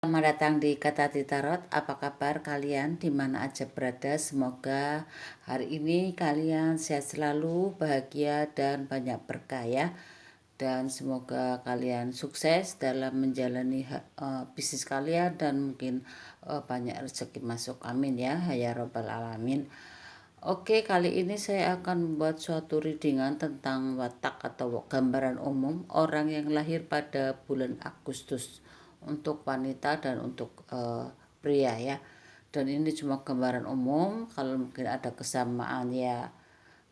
Selamat datang di Kata Tarot. Apa kabar kalian di mana aja berada? Semoga hari ini kalian sehat selalu, bahagia dan banyak berkah ya. Dan semoga kalian sukses dalam menjalani bisnis kalian dan mungkin banyak rezeki masuk. Amin ya, ya robbal alamin. Oke, kali ini saya akan membuat suatu readingan tentang watak atau gambaran umum orang yang lahir pada bulan Agustus untuk wanita dan untuk pria ya. Dan ini cuma gambaran umum, kalau mungkin ada kesamaan ya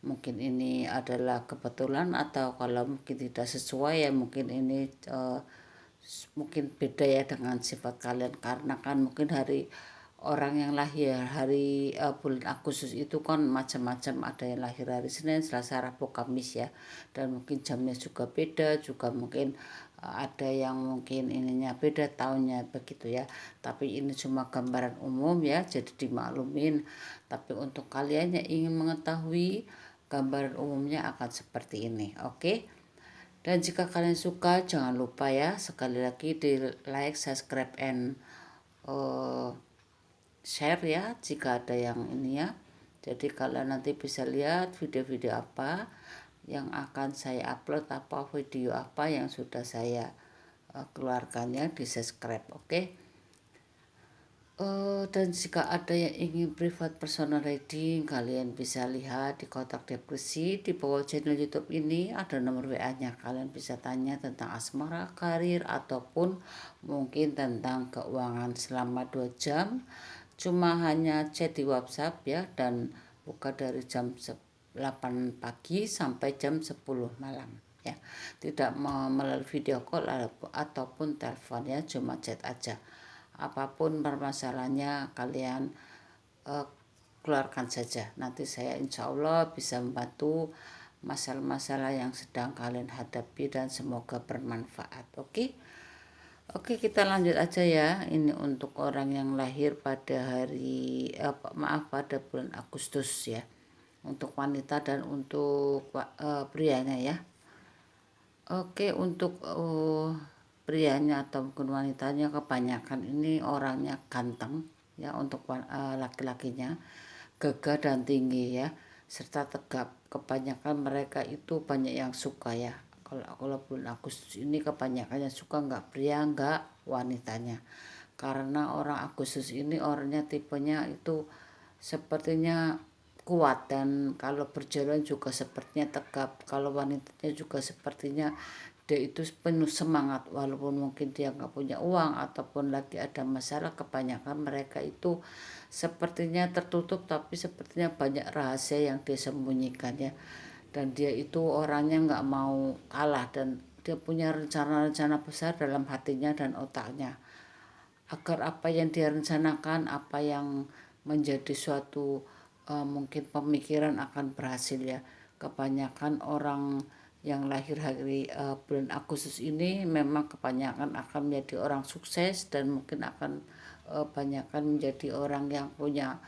mungkin ini adalah kebetulan, atau kalau mungkin tidak sesuai ya mungkin ini mungkin beda ya dengan sifat kalian, karena kan mungkin hari orang yang lahir hari bulan Agustus itu kan macam-macam, ada yang lahir hari Senin, Selasa, Rabu, Kamis ya, dan mungkin jamnya juga beda, juga mungkin ada yang mungkin ininya beda tahunnya begitu ya. Tapi ini cuma gambaran umum ya, jadi dimaklumin. Tapi untuk kalian yang ingin mengetahui gambaran umumnya akan seperti ini, oke? Dan jika kalian suka, jangan lupa ya sekali lagi di like, subscribe, and uh, share ya jika ada yang ini ya. Jadi kalian nanti bisa lihat video-video apa yang akan saya upload, apa video apa yang sudah saya keluarkannya, di subscribe, oke? Dan jika ada yang ingin privat personal reading, kalian bisa lihat di kotak deskripsi di bawah channel YouTube ini, ada nomor WA-nya. Kalian bisa tanya tentang asmara, karir, ataupun mungkin tentang keuangan selama 2 jam. Cuma hanya chat di WhatsApp ya, dan buka dari jam 8 pagi sampai jam 10 malam ya. Tidak melalui video call ataupun telepon ya, cuma chat aja. Apapun permasalahannya kalian keluarkan saja. Nanti saya insya Allah bisa membantu masalah-masalah yang sedang kalian hadapi dan semoga bermanfaat. Oke? Oke, kita lanjut aja ya. Ini untuk orang yang lahir pada pada bulan Agustus ya. Untuk wanita dan untuk prianya ya. Oke, untuk prianya atau mungkin wanitanya, kebanyakan ini orangnya ganteng ya, untuk laki-lakinya gagah dan tinggi ya, serta tegap. Kebanyakan mereka itu banyak yang suka ya. Kalau bulan Agustus ini kebanyakannya suka, nggak pria nggak wanitanya, karena orang Agustus ini orangnya tipenya itu sepertinya kuat, dan kalau berjalan juga sepertinya tegap. Kalau wanitanya juga sepertinya dia itu penuh semangat, walaupun mungkin dia nggak punya uang ataupun lagi ada masalah. Kebanyakan mereka itu sepertinya tertutup, tapi sepertinya banyak rahasia yang dia sembunyikan ya. Dan dia itu orangnya nggak mau kalah, dan dia punya rencana-rencana besar dalam hatinya dan otaknya, agar apa yang dia rencanakan, apa yang menjadi suatu mungkin pemikiran akan berhasil ya. Kebanyakan orang yang lahir hari bulan Agustus ini memang kebanyakan akan menjadi orang sukses, dan mungkin akan banyakkan menjadi orang yang punya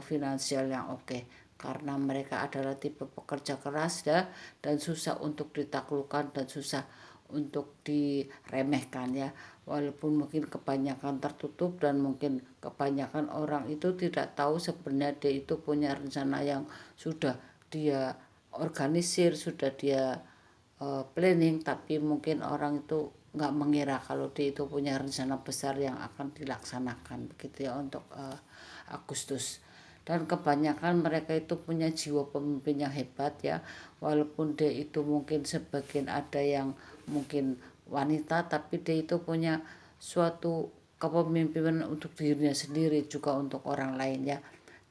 finansial yang oke, karena mereka adalah tipe pekerja keras ya, dan susah untuk ditaklukkan dan susah untuk diremehkan ya. Walaupun mungkin kebanyakan tertutup, dan mungkin kebanyakan orang itu tidak tahu sebenarnya dia itu punya rencana yang sudah dia organisir, sudah dia planning, tapi mungkin orang itu nggak mengira kalau dia itu punya rencana besar yang akan dilaksanakan begitu ya untuk Agustus. Dan kebanyakan mereka itu punya jiwa pemimpin yang hebat ya, walaupun dia itu mungkin sebagian ada yang mungkin wanita, tapi dia itu punya suatu kepemimpinan untuk dirinya sendiri juga untuk orang lain ya.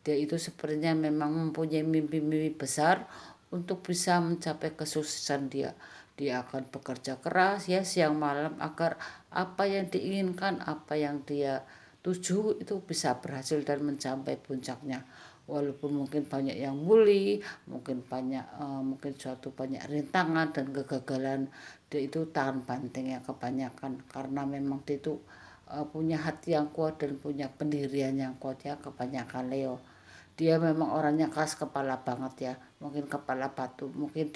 Dia itu sepertinya memang mempunyai mimpi-mimpi besar untuk bisa mencapai kesuksesan dia. Dia akan bekerja keras ya siang malam agar apa yang diinginkan, apa yang dia tuju itu bisa berhasil dan mencapai puncaknya. Walaupun mungkin banyak yang bully, mungkin banyak mungkin suatu banyak rintangan dan kegagalan, dia itu tahan banting ya kebanyakan, karena memang dia itu punya hati yang kuat dan punya pendirian yang kuat ya, kebanyakan Leo. Dia memang orangnya keras kepala banget ya, mungkin kepala batu, mungkin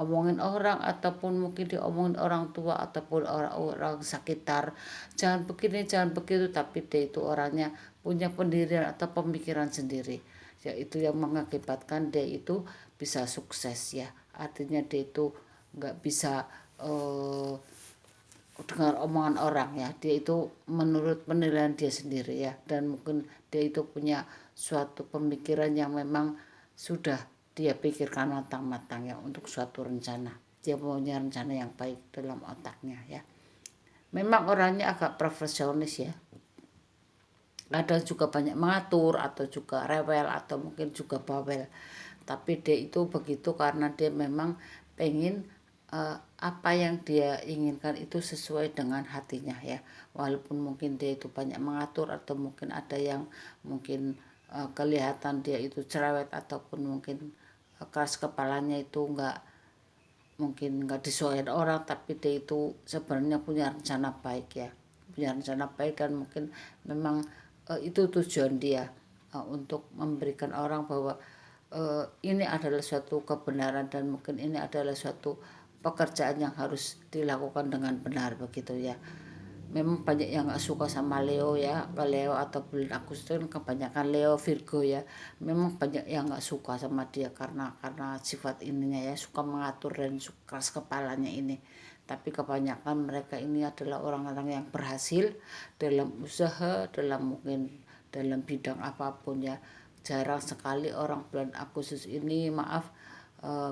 omongin orang ataupun mungkin diomongin orang tua ataupun orang-orang sekitar, jangan begini jangan begitu, tapi dia itu orangnya punya pendirian atau pemikiran sendiri, ya itu yang mengakibatkan dia itu bisa sukses ya. Artinya dia itu nggak bisa dengar omongan orang ya, dia itu menurut penilaian dia sendiri ya, dan mungkin dia itu punya suatu pemikiran yang memang sudah dia pikirkan matang-matang ya untuk suatu rencana, dia punya rencana yang baik dalam otaknya ya. Memang orangnya agak perfeksionis ya, kadang juga banyak mengatur atau juga rewel atau mungkin juga bawel, tapi dia itu begitu karena dia memang pengen apa yang dia inginkan itu sesuai dengan hatinya ya, walaupun mungkin dia itu banyak mengatur atau mungkin ada yang mungkin kelihatan dia itu cerewet ataupun mungkin keras kepalanya itu mungkin nggak disuaikan orang, tapi dia itu sebenarnya punya rencana baik ya, punya rencana baik, dan mungkin memang itu tujuan dia untuk memberikan orang bahwa ini adalah suatu kebenaran dan mungkin ini adalah suatu pekerjaan yang harus dilakukan dengan benar begitu ya. Memang banyak yang nggak suka sama Leo ya, Leo atau bulan Agustus kan kebanyakan Leo Virgo ya. Memang banyak yang nggak suka sama dia karena sifat ininya ya, suka mengatur dan suka keras kepalanya ini. Tapi kebanyakan mereka ini adalah orang-orang yang berhasil dalam usaha, dalam bidang apapun ya. Jarang sekali orang bulan Agustus ini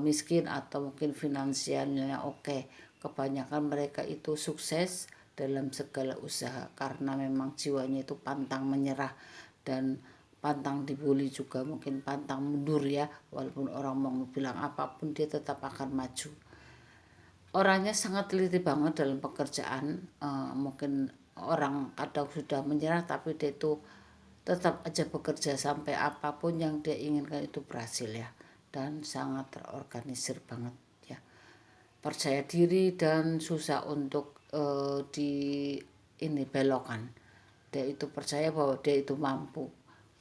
miskin atau mungkin finansialnya oke. Kebanyakan mereka itu sukses dalam segala usaha karena memang jiwanya itu pantang menyerah dan pantang dibully, juga mungkin pantang mundur ya, walaupun orang mau bilang apapun dia tetap akan maju. Orangnya sangat teliti banget dalam pekerjaan, mungkin orang kadang sudah menyerah tapi dia itu tetap aja bekerja sampai apapun yang dia inginkan itu berhasil ya, dan sangat terorganisir banget ya, percaya diri dan susah untuk di ini belokan. Dia itu percaya bahwa dia itu mampu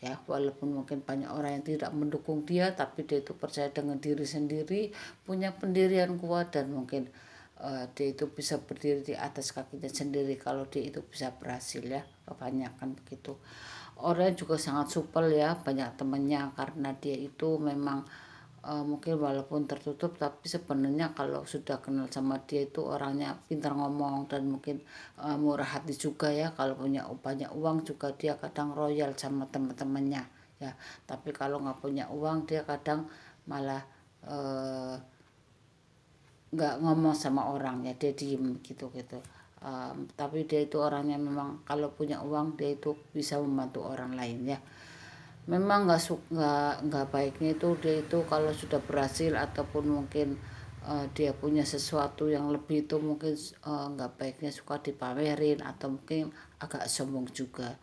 ya, walaupun mungkin banyak orang yang tidak mendukung dia, tapi dia itu percaya dengan diri sendiri, punya pendirian kuat, dan mungkin dia itu bisa berdiri di atas kakinya sendiri kalau dia itu bisa berhasil ya, kebanyakan begitu. Orang juga sangat supel ya, banyak temannya karena dia itu memang mungkin walaupun tertutup tapi sebenarnya kalau sudah kenal sama dia itu orangnya pintar ngomong dan mungkin murah hati juga ya. Kalau punya banyak uang juga dia kadang royal sama teman-temannya ya, tapi kalau nggak punya uang dia kadang malah nggak ngomong sama orang ya, dia diem gitu gitu. Tapi dia itu orangnya memang kalau punya uang dia itu bisa membantu orang lain ya. Memang nggak baiknya itu dia itu kalau sudah berhasil ataupun mungkin dia punya sesuatu yang lebih itu mungkin nggak baiknya suka dipamerin atau mungkin agak sombong juga.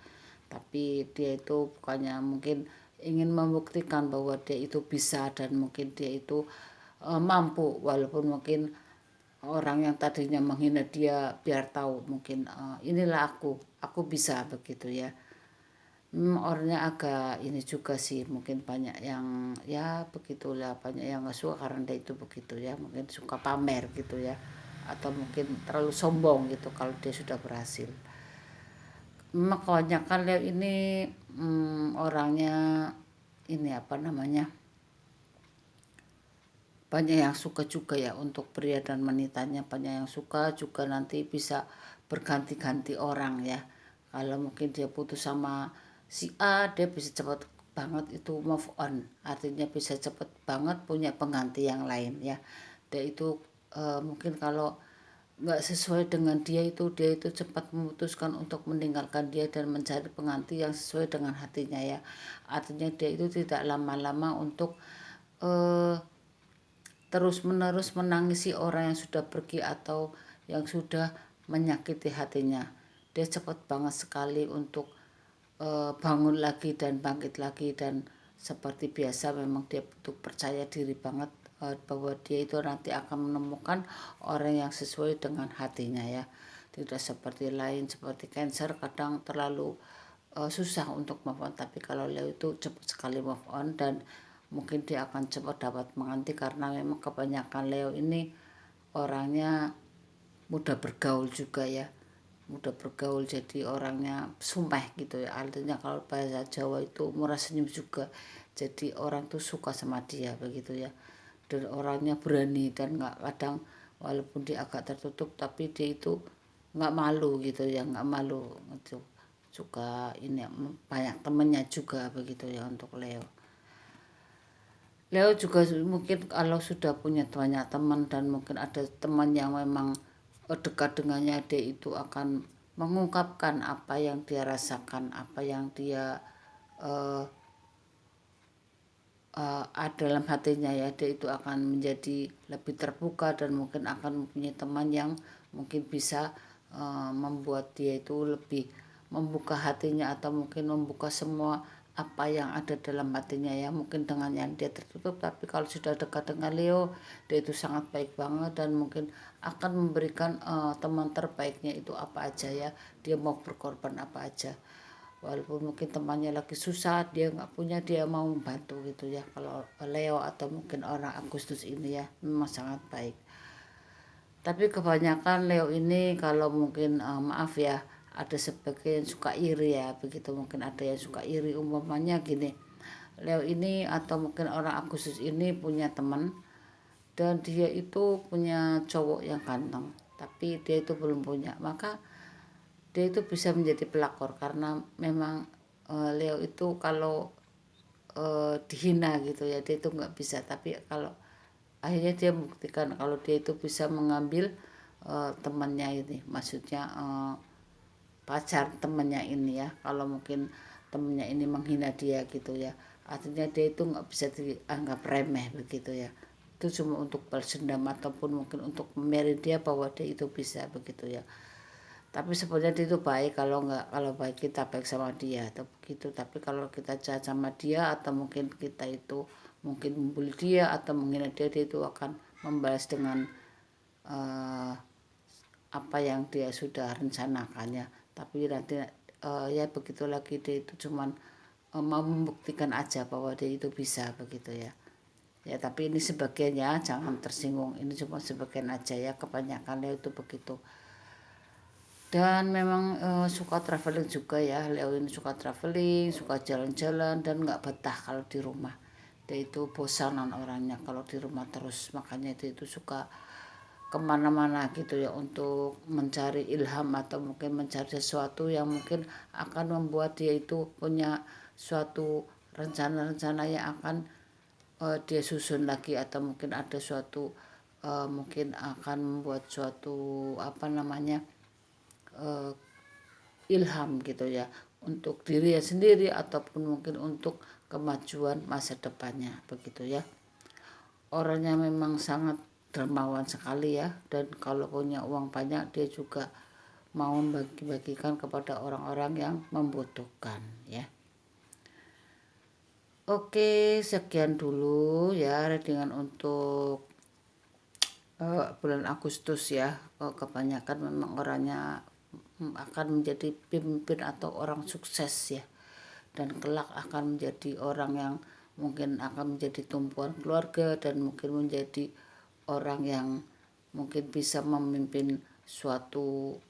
Tapi dia itu bukannya mungkin ingin membuktikan bahwa dia itu bisa dan mungkin dia itu mampu, walaupun mungkin orang yang tadinya menghina dia biar tahu mungkin inilah aku bisa begitu ya. Orangnya agak ini juga sih, mungkin banyak yang ya begitulah, banyak yang nggak suka karena dia itu begitu ya, mungkin suka pamer gitu ya, atau mungkin terlalu sombong gitu kalau dia sudah berhasil. Memang kebanyakan Leo ini orangnya ini apa namanya, banyak yang suka juga ya untuk pria dan wanitanya, banyak yang suka juga nanti bisa berganti-ganti orang ya. Kalau mungkin dia putus sama si A, dia bisa cepat banget itu move on, artinya bisa cepat banget punya pengganti yang lain ya. Dia itu mungkin kalau nggak sesuai dengan dia itu cepat memutuskan untuk meninggalkan dia dan mencari pengganti yang sesuai dengan hatinya ya. Artinya dia itu tidak lama-lama untuk eh, terus-menerus menangisi orang yang sudah pergi atau yang sudah menyakiti hatinya. Dia cepat banget sekali untuk bangun lagi dan bangkit lagi, dan seperti biasa memang dia butuh percaya diri banget bahwa dia itu nanti akan menemukan orang yang sesuai dengan hatinya ya. Tidak seperti lain, seperti Cancer kadang terlalu susah untuk move on, tapi kalau Leo itu cepat sekali move on dan mungkin dia akan cepat dapat mengerti karena memang kebanyakan Leo ini orangnya mudah bergaul juga ya, mudah bergaul, jadi orangnya sumpah gitu ya, artinya kalau bahasa Jawa itu murah senyum juga, jadi orang tuh suka sama dia begitu ya, dan orangnya berani dan nggak, kadang walaupun dia agak tertutup tapi dia itu nggak malu gitu ya, nggak malu gitu, suka ini banyak temennya juga begitu ya untuk Leo. Leo juga mungkin kalau sudah punya banyak teman dan mungkin ada teman yang memang dekat dengannya, dia itu akan mengungkapkan apa yang dia rasakan, apa yang dia uh, ada dalam hatinya ya, dia itu akan menjadi lebih terbuka dan mungkin akan mempunyai teman yang mungkin bisa membuat dia itu lebih membuka hatinya atau mungkin membuka semua apa yang ada dalam hatinya ya, mungkin dengan yang dia tertutup, tapi kalau sudah dekat dengan Leo, dia itu sangat baik banget dan mungkin akan memberikan teman terbaiknya itu apa aja ya, dia mau berkorban apa aja, walaupun mungkin temannya lagi susah, dia nggak punya, dia mau membantu gitu ya. Kalau Leo atau mungkin orang Agustus ini ya memang sangat baik. Tapi kebanyakan Leo ini kalau mungkin maaf ya, ada sebagian suka iri ya begitu, mungkin ada yang suka iri, umpamanya gini, Leo ini atau mungkin orang Agustus ini punya teman dan dia itu punya cowok yang ganteng tapi dia itu belum punya, maka dia itu bisa menjadi pelakor karena memang Leo itu kalau dihina gitu ya, dia itu nggak bisa, tapi kalau akhirnya dia membuktikan kalau dia itu bisa mengambil temannya ini, maksudnya pacar temannya ini ya, kalau mungkin temannya ini menghina dia gitu ya, artinya dia itu nggak bisa dianggap remeh begitu ya, itu cuma untuk balas dendam ataupun mungkin untuk memeri dia bahwa dia itu bisa begitu ya. Tapi sebenarnya dia itu baik, kalau nggak, kalau baik kita baik sama dia atau begitu, tapi kalau kita jahat sama dia atau mungkin kita itu mungkin membuli dia atau menghina dia, dia itu akan membalas dengan uh, apa yang dia sudah rencanakannya. Tapi nanti ya begitu lagi, dia itu cuman mau membuktikan aja bahwa dia itu bisa begitu ya. Ya tapi ini sebagian ya, jangan tersinggung, ini cuma sebagian aja ya, kebanyakan dia itu begitu. Dan memang suka traveling juga ya, Leo ini suka traveling, suka jalan-jalan dan nggak betah kalau di rumah, dia itu bosanan orangnya kalau di rumah terus, makanya dia itu suka kemana-mana gitu ya untuk mencari ilham atau mungkin mencari sesuatu yang mungkin akan membuat dia itu punya suatu rencana-rencana yang akan dia susun lagi, atau mungkin ada suatu mungkin akan membuat suatu apa namanya uh, ilham gitu ya untuk dirinya sendiri ataupun mungkin untuk kemajuan masa depannya begitu ya. Orangnya memang sangat dermawan sekali ya, dan kalau punya uang banyak dia juga mau membagi-bagikan kepada orang-orang yang membutuhkan ya. Oke, sekian dulu ya readingan untuk bulan Agustus ya. Kebanyakan memang orangnya akan menjadi pemimpin atau orang sukses ya, dan kelak akan menjadi orang yang mungkin akan menjadi tumpuan keluarga dan mungkin menjadi orang yang mungkin bisa memimpin suatu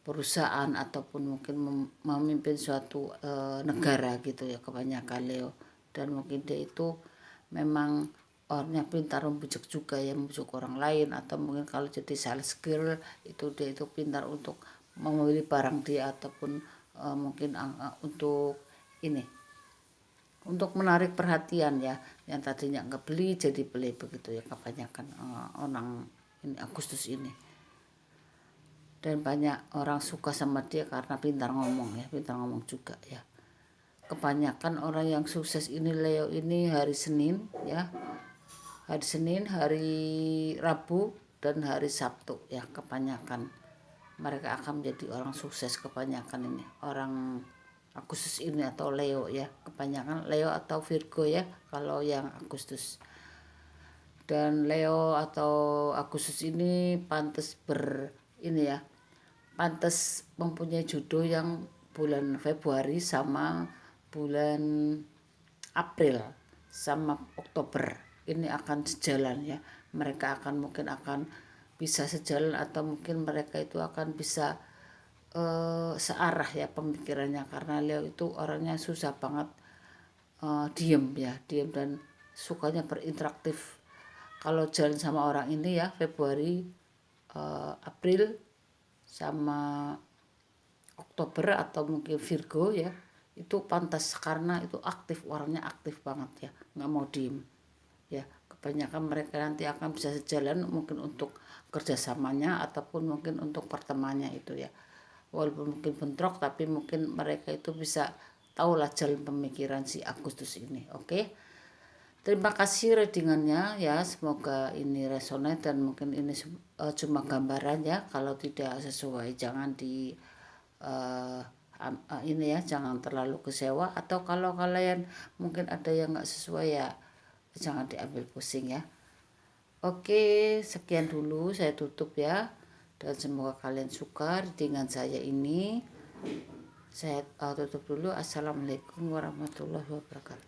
perusahaan ataupun mungkin memimpin suatu negara gitu ya, kebanyakan Leo. Dan mungkin dia itu memang orangnya pintar membujuk juga ya, membujuk orang lain, atau mungkin kalau jadi sales girl itu dia itu pintar untuk membeli barang dia ataupun mungkin untuk ini, untuk menarik perhatian ya, yang tadinya nggak beli jadi beli begitu ya, kebanyakan orang ini Agustus ini. Dan banyak orang suka sama dia karena pintar ngomong ya, pintar ngomong juga ya. Kebanyakan orang yang sukses ini Leo ini hari Senin ya, hari Senin, hari Rabu dan hari Sabtu ya, kebanyakan mereka akan menjadi orang sukses, kebanyakan ini orang Agustus ini atau Leo ya, kebanyakan Leo atau Virgo ya kalau yang Agustus. Dan Leo atau Agustus ini pantas ini ya, pantas mempunyai jodoh yang bulan Februari sama bulan April. sama Oktober ini akan sejalan ya. Mereka mungkin akan bisa sejalan, atau mungkin mereka itu akan bisa searah ya pemikirannya, karena Leo itu orangnya susah banget diem dan sukanya berinteraktif. Kalau jalan sama orang ini ya Februari, April sama Oktober atau mungkin Virgo ya, itu pantas karena itu aktif, orangnya aktif banget ya, nggak mau diem ya. Kebanyakan mereka nanti akan bisa sejalan mungkin untuk kerjasamanya ataupun mungkin untuk pertemanannya itu ya. Walaupun mungkin bentrok, tapi mungkin mereka itu bisa tahulah jalan pemikiran si Agustus ini. Oke. Terima kasih readingannya ya, semoga ini resonate dan mungkin ini cuma gambaran ya. Kalau tidak sesuai jangan di ini ya, jangan terlalu kecewa, atau kalau kalian mungkin ada yang nggak sesuai ya jangan diambil pusing ya. Oke, sekian dulu saya tutup ya, dan semoga kalian suka dengan saya ini. Saya tutup dulu. Assalamualaikum warahmatullahi wabarakatuh.